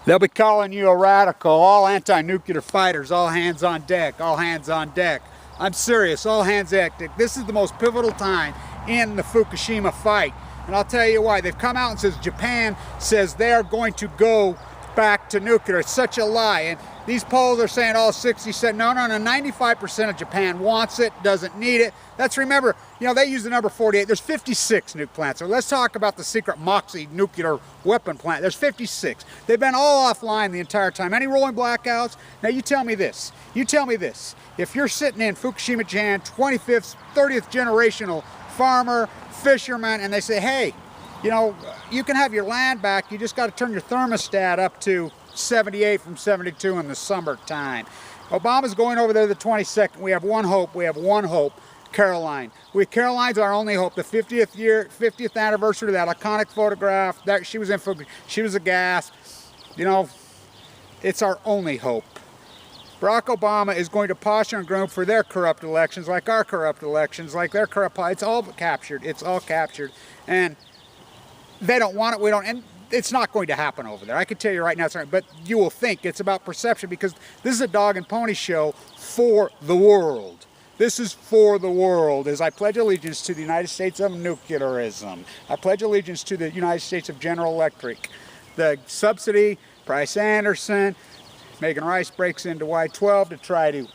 They'll be calling you a radical. All anti-nuclear fighters, all hands on deck, all hands on deck. I'm serious, all hands on deck. This is the most pivotal time in the Fukushima fight. And I'll tell you why. They've come out and says Japan says they're going to go back to nuclear. It's such a lie. And these polls are saying all 60 said no, 95% of Japan wants it, doesn't need it. Let's remember, you know, they use the number 48. There's 56 nuke plants. So let's talk about the secret Moxie nuclear weapon plant. There's 56. They've been all offline the entire time. Any rolling blackouts? Now you tell me this. You tell me this. If you're sitting in Fukushima, Japan, 25th, 30th generational farmer, fisherman, and they say, hey, you know, you can have your land back. You just got to turn your thermostat up to 78 from 72 in the summertime. Obama's going over there the 22nd. We have one hope. We have one hope. Caroline. Caroline's our only hope. The 50th anniversary of that iconic photograph. That she was in Fukushima. She was a gas. You know, it's our only hope. Barack Obama is going to posture and groom for their corrupt elections, like our corrupt elections, like their corrupt. It's all captured. It's all captured, and they don't want it. We don't. And it's not going to happen over there. I can tell you right now, it's not, but you will think it's about perception, because this is a dog and pony show for the world. This is for the world. As I pledge allegiance to the United States of nuclearism. I pledge allegiance to the United States of General Electric. The subsidy, Price Anderson, Megan Rice breaks into Y-12 to try to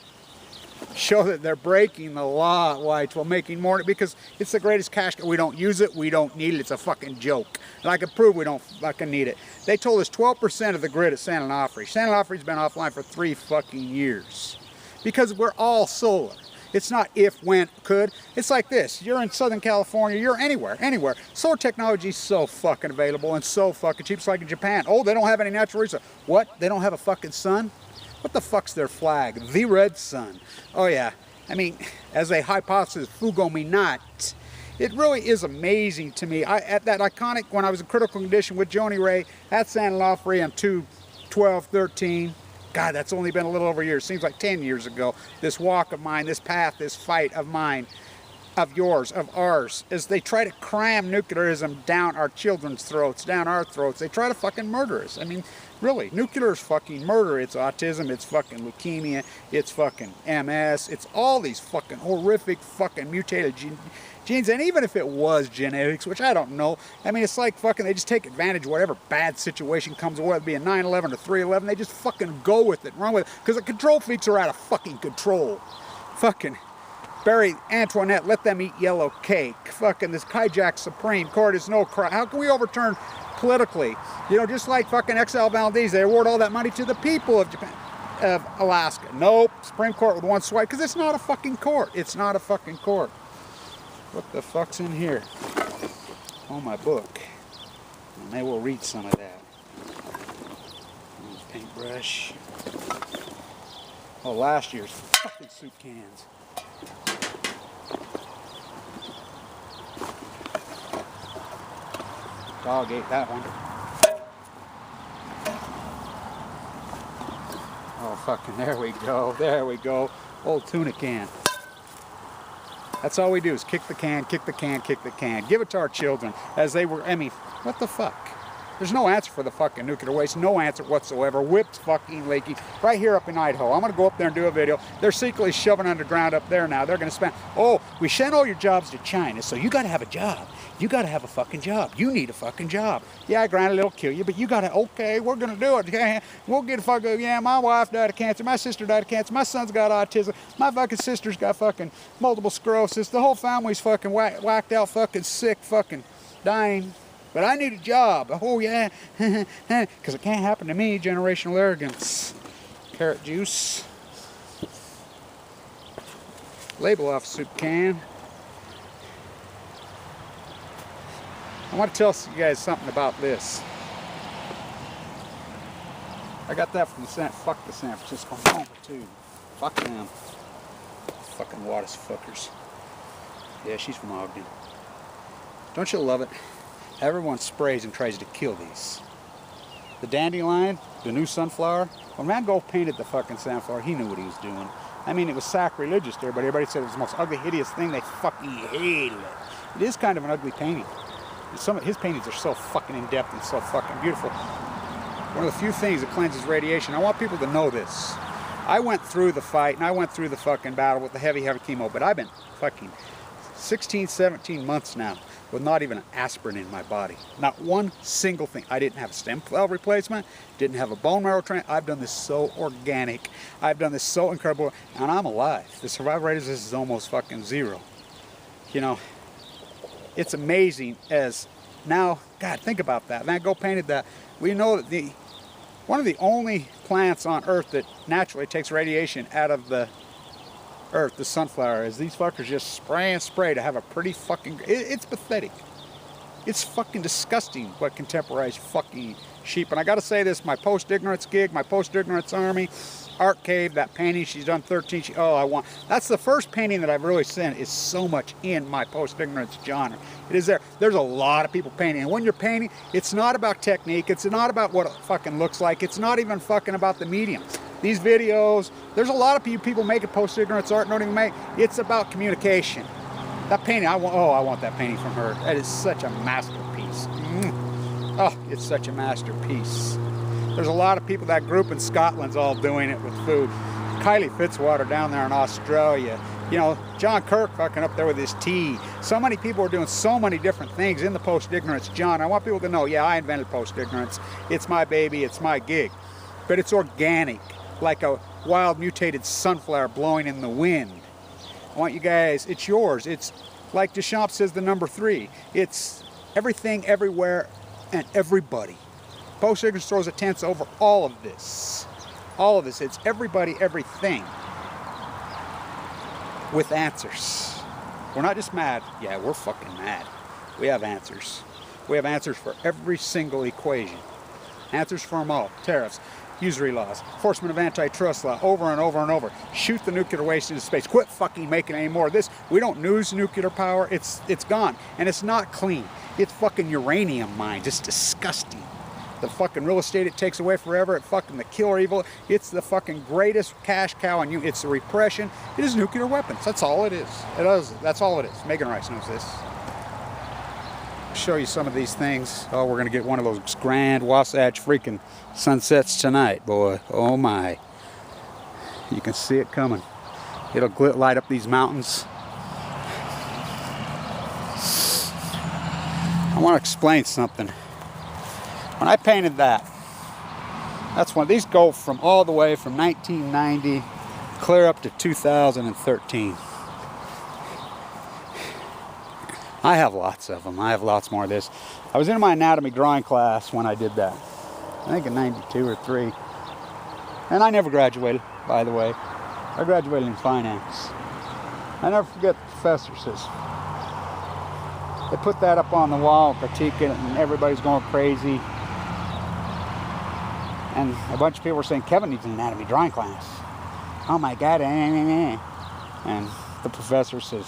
show that they're breaking the law at Y-12, making more, because it's the greatest cash. We don't use it, we don't need it, it's a fucking joke. And I can prove we don't fucking need it. They told us 12% of the grid at San Onofre. San Onofre's been offline for 3 fucking years. Because we're all solar. It's not if, when, could. It's like this. You're in Southern California, you're anywhere. Solar technology is so fucking available and so fucking cheap. It's like in Japan. Oh, they don't have any natural resources. What? They don't have a fucking sun? What the fuck's their flag? The red sun. Oh yeah. I mean, as a hypothesis, fugo me not. It really is amazing to me. At that iconic, when I was in critical condition with Joni Ray at San Onofre on 2/12/13. God, that's only been a little over a year. Seems like 10 years ago. This walk of mine, this path, this fight of mine, of yours, of ours, as they try to cram nuclearism down our children's throats, down our throats. They try to fucking murder us. I mean, really, nuclear is fucking murder. It's autism, it's fucking leukemia, it's fucking MS, it's all these fucking horrific fucking mutated genes. And even if it was genetics, which I don't know, I mean, it's like fucking, they just take advantage of whatever bad situation comes, whether it be a 9/11 or 3/11, they just fucking go with it, run with it, because the control freaks are out of fucking control. Fucking Barry Antoinette, let them eat yellow cake. Fucking this hijacked Supreme Court is no crime. How can we overturn politically? You know, just like fucking XL Valdez, they award all that money to the people of Japan, of Alaska. Nope, Supreme Court with one swipe, because it's not a fucking court. It's not a fucking court. What the fuck's in here? Oh, my book. And they will read some of that. Paintbrush. Oh, last year's fucking soup cans. Dog ate that one. Oh, fucking, there we go. There we go. Old tuna can. That's all we do is kick the can, kick the can, kick the can. Give it to our children as they were, I mean, what the fuck? There's no answer for the fucking nuclear waste, no answer whatsoever. Whipped fucking leaky. Right here up in Idaho. I'm going to go up there and do a video. They're secretly shoving underground up there now. They're going to spend, oh, we sent all your jobs to China, so you got to have a job. You got to have a fucking job. You need a fucking job. Yeah, granted, it'll kill you, but you got to, okay, we're going to do it. Yeah, we'll get a fucking, yeah, my wife died of cancer. My sister died of cancer. My son's got autism. My fucking sister's got fucking multiple sclerosis. The whole family's fucking whacked out, fucking sick, fucking dying. But I need a job. Oh, yeah. Because it can't happen to me. Generational arrogance. Carrot juice. Label off soup can. I want to tell you guys something about this. I got that from fuck the San Francisco Moment too. Fuck them. Fucking Wattis fuckers. Yeah, she's from Ogden. Don't you love it? Everyone sprays and tries to kill these. The dandelion, the new sunflower. When Van Gogh painted the fucking sunflower, he knew what he was doing. I mean, it was sacrilegious to everybody. Everybody said it was the most ugly, hideous thing. They fucking hated it. It is kind of an ugly painting. Some of his paintings are so fucking in-depth and so fucking beautiful. one of the few things that cleanses radiation. I want people to know this. I went through the fight and I went through the fucking battle with the heavy chemo, but I've been fucking 16, 17 months now with not even an aspirin in my body. Not one single thing. I didn't have a stem cell replacement, didn't have a bone marrow transplant. I've done this so organic. I've done this so incredible, and I'm alive. The survival rate of this is almost fucking zero. You know, it's amazing as now, God, think about that. Van Gogh painted that. We know that one of the only plants on Earth that naturally takes radiation out of the Earth, the sunflower, is these fuckers just spray and spray to have a pretty fucking, it's pathetic. It's fucking disgusting what contemporaries fucking sheep. And I gotta say this, my post-ignorance gig, my post-ignorance army, Art Cave, that painting, she's done 13, that's the first painting that I've really seen. Is so much in my post-ignorance genre. It is there. There's a lot of people painting. And when you're painting, it's not about technique. It's not about what it fucking looks like. It's not even fucking about the medium. These videos, there's a lot of people making post-ignorance art, don't even make. It's about communication. That painting, I want that painting from her. That is such a masterpiece. Oh, it's such a masterpiece. There's a lot of people, that group in Scotland's all doing it with food. Kylie Fitzwater down there in Australia. You know, John Kirk fucking up there with his tea. So many people are doing so many different things in the post-ignorance genre. I want people to know, yeah, I invented post-ignorance. It's my baby, it's my gig. But it's organic, like a wild mutated sunflower blowing in the wind. I want you guys, it's yours. It's like Deschamps says, the number 3. It's everything, everywhere, and everybody. Post-ignorance throws a tent over all of this. All of this. It's everybody, everything. With answers. We're not just mad. Yeah, we're fucking mad. We have answers. We have answers for every single equation. Answers for them all. Tariffs, usury laws, enforcement of antitrust law, over and over and over. Shoot the nuclear waste into space. Quit fucking making any more of this. We don't use nuclear power. It's gone. And it's not clean. It's fucking uranium mines. It's disgusting. The fucking real estate it takes away forever. It fucking the killer evil. It's the fucking greatest cash cow in you. It's the repression. It is nuclear weapons. That's all it is. It is. That's all it is. Megan Rice knows this. I'll show you some of these things. Oh, we're gonna get one of those grand Wasatch freaking sunsets tonight, boy. Oh my. You can see it coming. It'll light up these mountains. I want to explain something. When I painted that's when these go from all the way from 1990 clear up to 2013. I have lots of them. I have lots more of this. I was in my anatomy drawing class when I did that. I think in 92 or 3. And I never graduated, by the way. I graduated in finance. I never forget the professor says, they put that up on the wall, critiquing it, and everybody's going crazy. And a bunch of people were saying, Kevin needs an anatomy drawing class. Oh my God. And the professor says,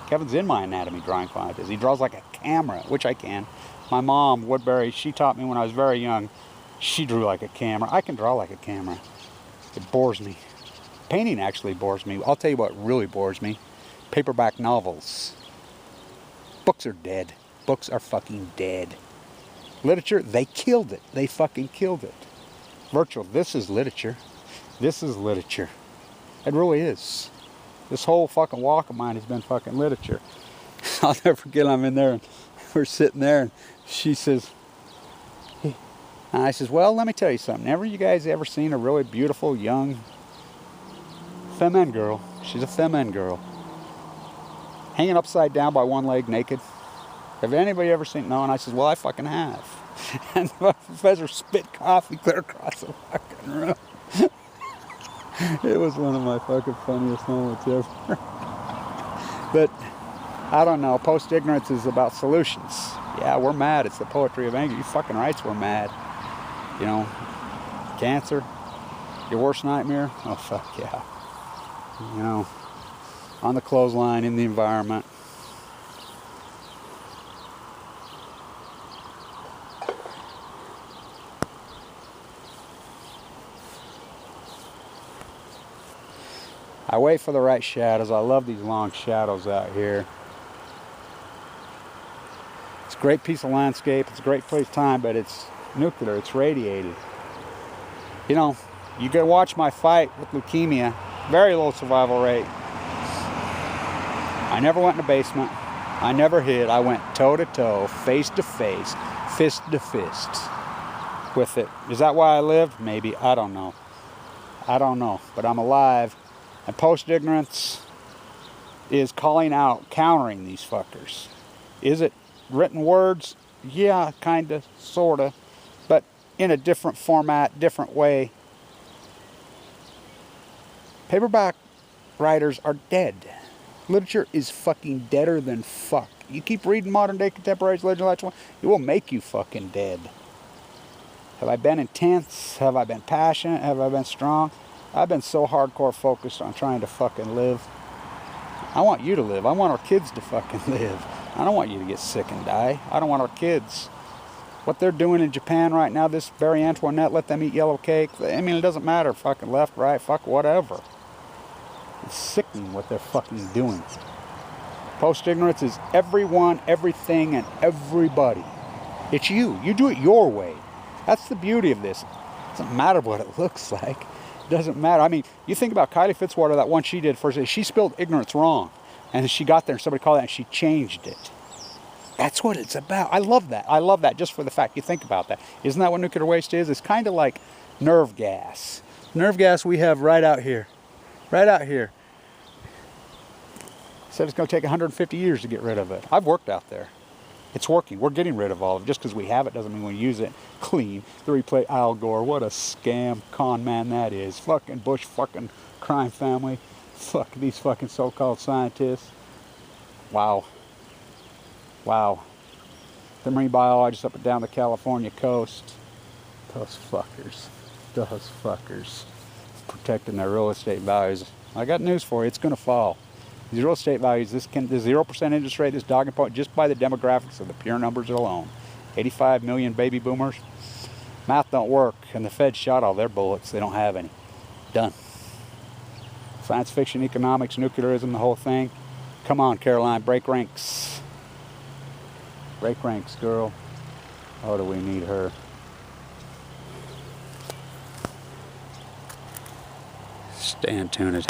Kevin's in my anatomy drawing class. He draws like a camera, which I can. My mom, Woodbury, she taught me when I was very young. She drew like a camera. I can draw like a camera. It bores me. Painting actually bores me. I'll tell you what really bores me. Paperback novels. Books are dead. Books are fucking dead. Literature, they killed it. They fucking killed it. Virtual, this is literature. This is literature. It really is. This whole fucking walk of mine has been fucking literature. I'll never forget, I'm in there and we're sitting there and she says, and I says, well, let me tell you something. Ever you guys ever seen a really beautiful young feminine girl? She's a feminine girl. Hanging upside down by one leg naked. Have anybody ever seen? No. And I says, well, I fucking have. And the professor spit coffee clear across the fucking room. It was one of my fucking funniest moments ever. But I don't know. Post-ignorance is about solutions. Yeah, we're mad. It's the poetry of anger. You fucking rights, we're mad. You know, cancer, your worst nightmare. Oh fuck yeah. You know, on the clothesline, in the environment. I wait for the right shadows. I love these long shadows out here. It's a great piece of landscape. It's a great place time, but it's nuclear. It's radiated. You know, you can watch my fight with leukemia. Very low survival rate. I never went in the basement. I never hid. I went toe to toe, face to face, fist to fist with it. Is that why I lived? Maybe. I don't know. I don't know. But I'm alive. And post-ignorance is calling out, countering these fuckers. Is it written words? Yeah, kinda, sorta. But in a different format, different way. Paperback writers are dead. Literature is fucking deader than fuck. You keep reading modern day contemporary literature, it will make you fucking dead. Have I been intense? Have I been passionate? Have I been strong? I've been so hardcore focused on trying to fucking live. I want you to live. I want our kids to fucking live. I don't want you to get sick and die. I don't want our kids. What they're doing in Japan right now, this Marie Antoinette, let them eat yellow cake. I mean, it doesn't matter. Fucking left, right, fuck whatever. It's sickening what they're fucking doing. Post-ignorance is everyone, everything, and everybody. It's you. You do it your way. That's the beauty of this. It doesn't matter what it looks like. It doesn't matter. I mean, you think about Kylie Fitzwater, that one she did first. She spelled ignorance wrong. And she got there and somebody called it and she changed it. That's what it's about. I love that. I love that just for the fact you think about that. Isn't that what nuclear waste is? It's kind of like nerve gas. Nerve gas we have right out here. Right out here. Said it's going to take 150 years to get rid of it. I've worked out there. It's working. We're getting rid of all of it. Just because we have it doesn't mean we use it clean. The replay Al Gore. What a scam con man that is. Fucking Bush fucking crime family. Fuck these fucking so-called scientists. Wow. Wow. The marine biologists up and down the California coast. Those fuckers. Those fuckers. Protecting their real estate values. I got news for you. It's going to fall. These real estate values, the 0% interest rate, this dogging point, just by the demographics of the pure numbers alone. 85 million baby boomers. Math don't work, and the Fed shot all their bullets. They don't have any. Done. Science fiction, economics, nuclearism, the whole thing. Come on, Caroline, break ranks. Break ranks, girl. Oh, do we need her? Stay tuned.